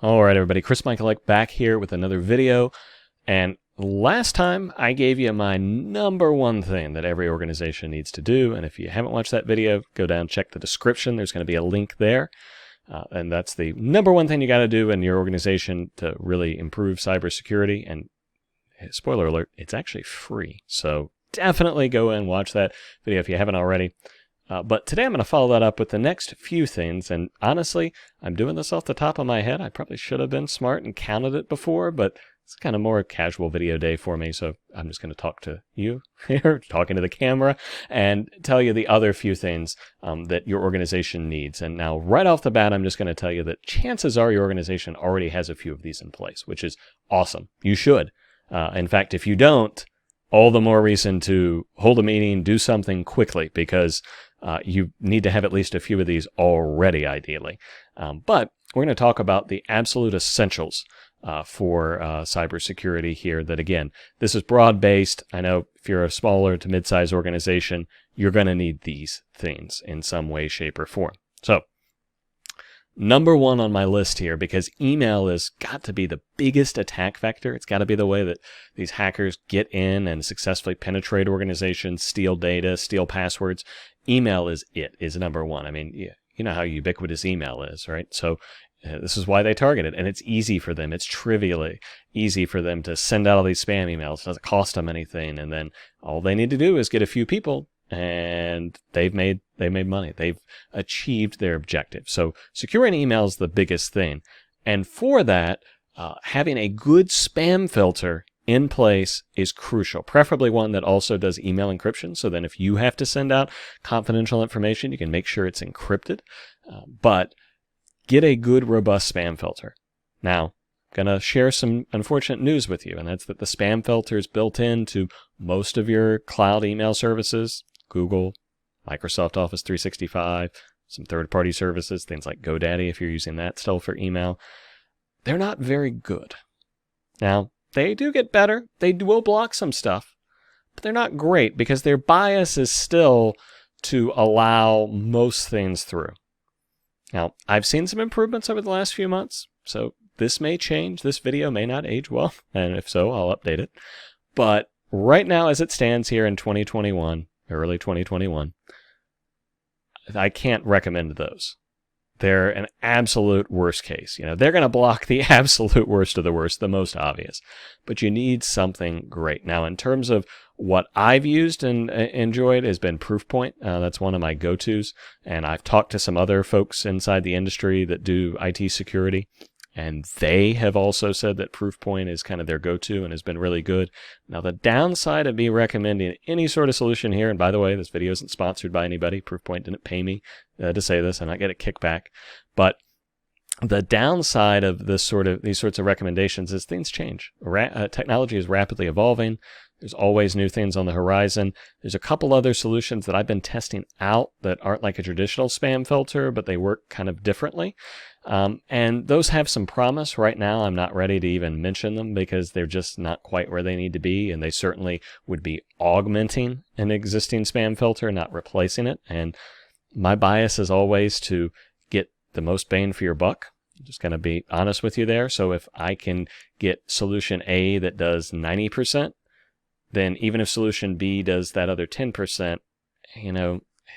All right, everybody, Chris Michaelek back here with another video. And last time I gave you my number one thing that every organization needs to do. And if you haven't watched that video, go down, check the description. There's going to be a link there. And that's the number one thing you got to do in your organization to really improve cybersecurity. And spoiler alert, it's actually free. So definitely go and watch that video if you haven't already. But today I'm going to follow that up with the next few things, and honestly, I'm doing this off the top of my head. I probably should have been smart and counted it before, but it's kind of more a casual video day for me, so I'm just going to talk to you here, talking to the camera, and tell you the other few things that your organization needs. And now, right off the bat, I'm just going to tell you that chances are your organization already has a few of these in place, which is awesome. You should. In fact, if you don't, all the more reason to hold a meeting, do something quickly, because you need to have at least a few of these already, ideally. But we're going to talk about the absolute essentials for cybersecurity here. That, again, this is broad-based. I know if you're a smaller to mid-sized organization, you're going to need these things in some way, shape, or form. So, number one on my list here, because email has got to be the biggest attack vector. It's got to be the way that these hackers get in and successfully penetrate organizations, steal data, steal passwords. Email is number one. I mean, you know how ubiquitous email is, right? So this is why they target it. And it's easy for them. It's trivially easy for them to send out all these spam emails. It doesn't cost them anything. And then all they need to do is get a few people, and they made money. They've achieved their objective. So securing email is the biggest thing. And for that, having a good spam filter in place is crucial, preferably one that also does email encryption. So then if you have to send out confidential information, you can make sure it's encrypted. But get a good, robust spam filter. Now, I'm going to share some unfortunate news with you, and that's that the spam filter is built into most of your cloud email services. Google, Microsoft Office 365, some third-party services, things like GoDaddy if you're using that still for email. They're not very good. Now, they do get better. They will block some stuff, but they're not great because their bias is still to allow most things through. Now, I've seen some improvements over the last few months, so this may change. This video may not age well, and if so, I'll update it. But right now, as it stands here in 2021, early 2021, I can't recommend those. They're an absolute worst case. They're going to block the absolute worst of the worst, the most obvious. But you need something great. Now, in terms of what I've used and enjoyed has been Proofpoint. That's one of my go-tos. And I've talked to some other folks inside the industry that do IT security, and they have also said that Proofpoint is kind of their go-to and has been really good. Now, the downside of me recommending any sort of solution here, and by the way, this video isn't sponsored by anybody. Proofpoint didn't pay me to say this. I'm not getting a kickback. But the downside of these sorts of recommendations is things change. Technology is rapidly evolving. There's always new things on the horizon. There's a couple other solutions that I've been testing out that aren't like a traditional spam filter, but they work kind of differently. And those have some promise. Right now, I'm not ready to even mention them because they're just not quite where they need to be, and they certainly would be augmenting an existing spam filter, not replacing it. And my bias is always to get the most bang for your buck. I'm just going to be honest with you there. So if I can get solution A that does 90%, then even if solution B does that other 10%,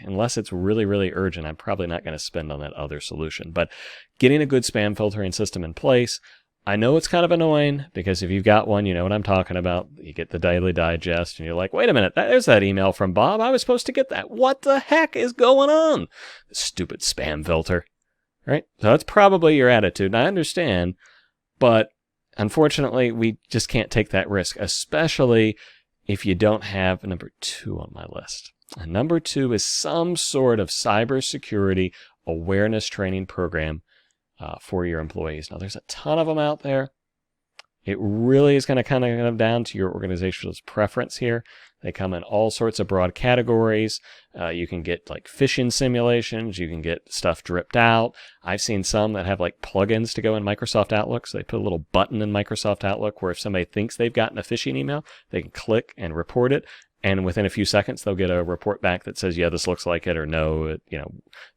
unless it's really, really urgent, I'm probably not going to spend on that other solution. But getting a good spam filtering system in place, I know it's kind of annoying because if you've got one, you know what I'm talking about. You get the Daily Digest and you're like, wait a minute, there's that email from Bob. I was supposed to get that. What the heck is going on? Stupid spam filter, right? So that's probably your attitude. And I understand, but unfortunately, we just can't take that risk, especially if you don't have number 2 on my list. And number 2 is some sort of cybersecurity awareness training program for your employees. Now, there's a ton of them out there. It really is going to kind of come down to your organization's preference here. They come in all sorts of broad categories. You can get like phishing simulations. You can get stuff dripped out. I've seen some that have like plugins to go in Microsoft Outlook. So they put a little button in Microsoft Outlook where if somebody thinks they've gotten a phishing email, they can click and report it. And within a few seconds, they'll get a report back that says, yeah, this looks like it, or no,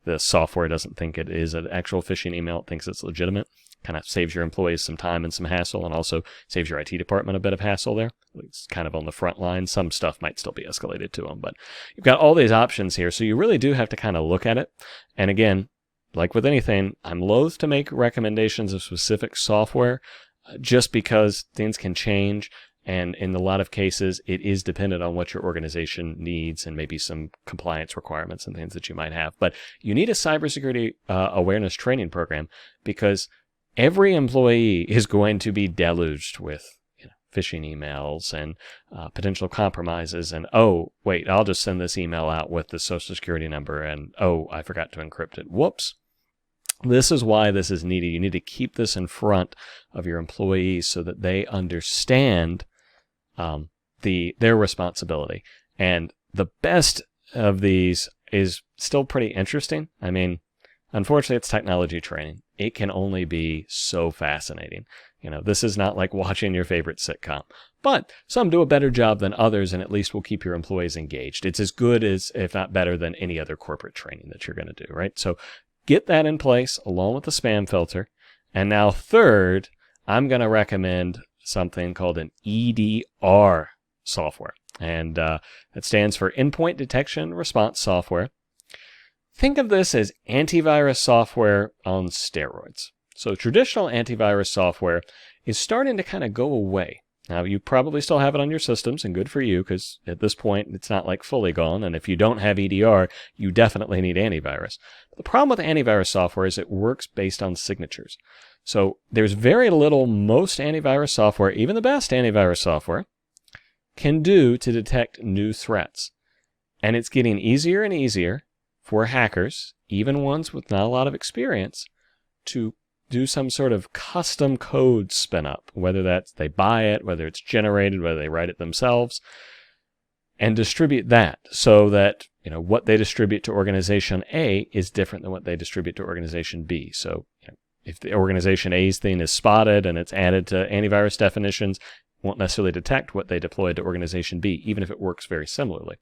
the software doesn't think it is an actual phishing email. It thinks it's legitimate. kind of saves your employees some time and some hassle, and also saves your IT department a bit of hassle there. It's kind of on the front line. Some stuff might still be escalated to them, but you've got all these options here, so you really do have to kind of look at it. And again, like with anything, I'm loath to make recommendations of specific software just because things can change. And in a lot of cases, it is dependent on what your organization needs and maybe some compliance requirements and things that you might have. But you need a cybersecurity awareness training program, because every employee is going to be deluged with phishing emails and potential compromises. And, oh, wait, I'll just send this email out with the social security number. And, oh, I forgot to encrypt it. Whoops. This is why this is needed. You need to keep this in front of your employees so that they understand their responsibility. And the best of these is still pretty interesting. I mean, unfortunately, it's technology training. It can only be so fascinating. This is not like watching your favorite sitcom, but some do a better job than others, and at least will keep your employees engaged. It's as good as, if not better than, any other corporate training that you're going to do, right? So get that in place along with the spam filter. And now third, I'm going to recommend something called an EDR software. And that stands for Endpoint Detection and Response Software. Think of this as antivirus software on steroids. So traditional antivirus software is starting to kind of go away. Now, you probably still have it on your systems, and good for you, because at this point, it's not like fully gone. And if you don't have EDR, you definitely need antivirus. But the problem with antivirus software is it works based on signatures. So there's very little most antivirus software, even the best antivirus software, can do to detect new threats. And it's getting easier and easier for hackers, even ones with not a lot of experience, to do some sort of custom code spin up, whether that's they buy it, whether it's generated, whether they write it themselves, and distribute that so that what they distribute to organization A is different than what they distribute to organization B. So if the organization A's thing is spotted and it's added to antivirus definitions, it won't necessarily detect what they deployed to organization B, even if it works very similarly.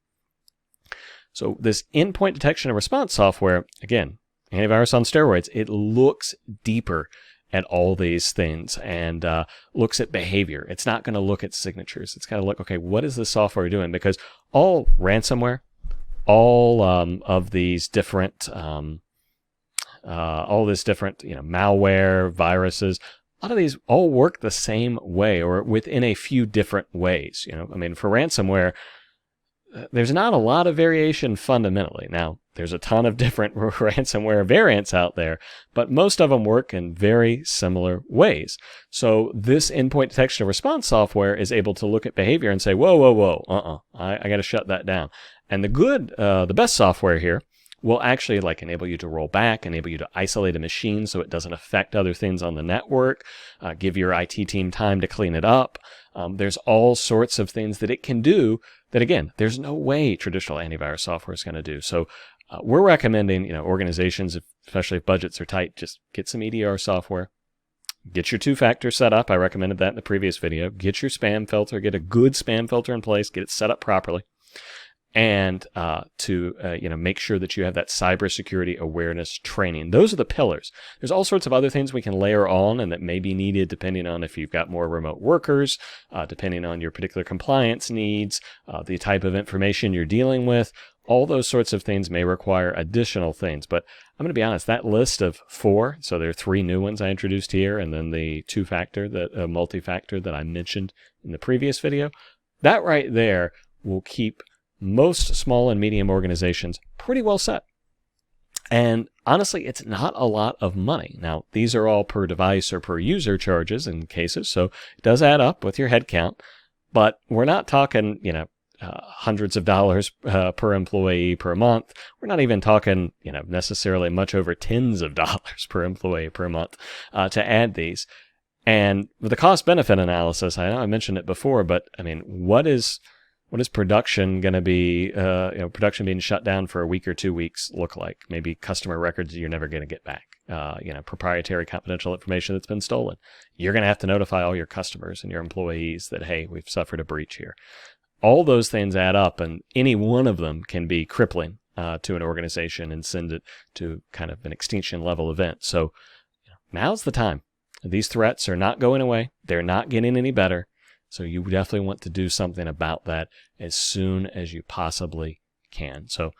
So this endpoint detection and response software, again, antivirus on steroids, it looks deeper at all these things and looks at behavior. It's not going to look at signatures. It's going to look, okay, what is the software doing? Because all ransomware, all of these different, malware, viruses, a lot of these all work the same way or within a few different ways. For ransomware, there's not a lot of variation fundamentally. Now, there's a ton of different ransomware variants out there, but most of them work in very similar ways. So this endpoint detection and response software is able to look at behavior and say, whoa, I got to shut that down. And the best software here will actually enable you to roll back, enable you to isolate a machine so it doesn't affect other things on the network, give your IT team time to clean it up. There's all sorts of things that it can do that, again, there's no way traditional antivirus software is going to do. So we're recommending, organizations, especially if budgets are tight, just get some EDR software, get your two-factor set up. I recommended that in the previous video. Get your spam filter, get a good spam filter in place, get it set up properly, and to make sure that you have that cybersecurity awareness training. Those are the pillars. There's all sorts of other things we can layer on and that may be needed depending on if you've got more remote workers, depending on your particular compliance needs, the type of information you're dealing with. All those sorts of things may require additional things. But I'm going to be honest, that list of 4, so there are 3 new ones I introduced here, and then the two-factor, multi-factor that I mentioned in the previous video, that right there will keep most small and medium organizations pretty well set. And honestly, it's not a lot of money. Now, these are all per device or per user charges in cases, so it does add up with your head count, but we're not talking, hundreds of dollars per employee per month. We're not even talking, necessarily much over tens of dollars per employee per month to add these. And with the cost-benefit analysis, I know I mentioned it before, but what is production going to be, production being shut down for a week or 2 weeks look like? Maybe customer records you're never going to get back, proprietary confidential information that's been stolen. You're going to have to notify all your customers and your employees that, hey, we've suffered a breach here. All those things add up, and any one of them can be crippling to an organization and send it to kind of an extinction level event. So now's the time. These threats are not going away. They're not getting any better. So you definitely want to do something about that as soon as you possibly can. So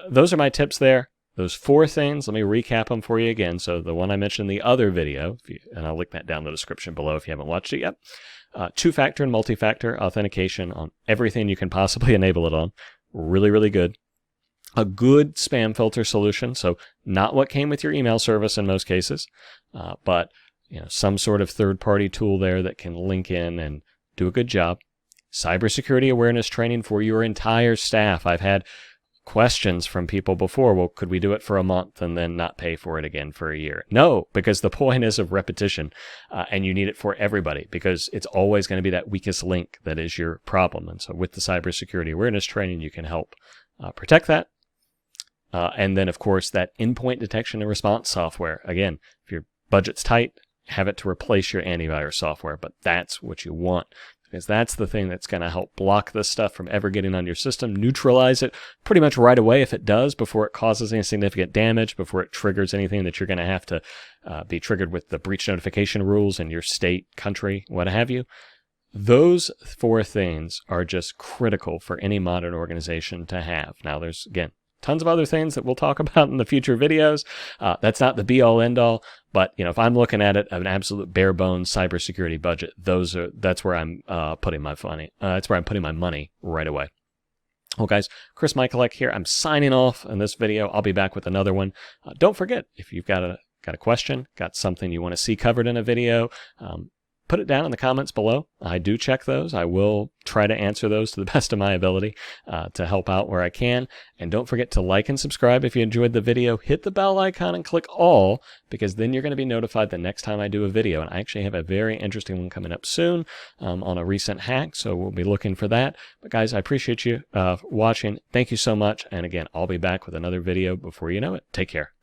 those are my tips there. Those 4 things, let me recap them for you again. So the one I mentioned in the other video, and I'll link that down in the description below if you haven't watched it yet. 2-factor and multi-factor authentication on everything you can possibly enable it on. Really, really good. A good spam filter solution. So not what came with your email service in most cases, but some sort of third-party tool there that can link in and do a good job. Cybersecurity awareness training for your entire staff. I've had questions from people before, well, could we do it for a month and then not pay for it again for a year? No, because the point is of repetition, and you need it for everybody because it's always going to be that weakest link that is your problem. And so with the cybersecurity awareness training, you can help protect that. And then, of course, that endpoint detection and response software. Again, if your budget's tight, have it to replace your antivirus software, but that's what you want. Because that's the thing that's going to help block this stuff from ever getting on your system, neutralize it pretty much right away if it does, before it causes any significant damage, before it triggers anything that you're going to have to be triggered with the breach notification rules in your state, country, what have you. Those 4 things are just critical for any modern organization to have. Now, there's, again, tons of other things that we'll talk about in the future videos. That's not the be-all, end-all, but if I'm looking at it, an absolute bare-bones cybersecurity budget, that's where I'm putting my money. That's where I'm putting my money right away. Well, guys, Chris Michalek here. I'm signing off in this video. I'll be back with another one. Don't forget, if you've got a question, got something you want to see covered in a video, put it down in the comments below. I do check those. I will try to answer those to the best of my ability to help out where I can. And don't forget to like and subscribe if you enjoyed the video. Hit the bell icon and click all, because then you're going to be notified the next time I do a video. And I actually have a very interesting one coming up soon on a recent hack, so we'll be looking for that. But guys, I appreciate you watching. Thank you so much. And again, I'll be back with another video before you know it. Take care.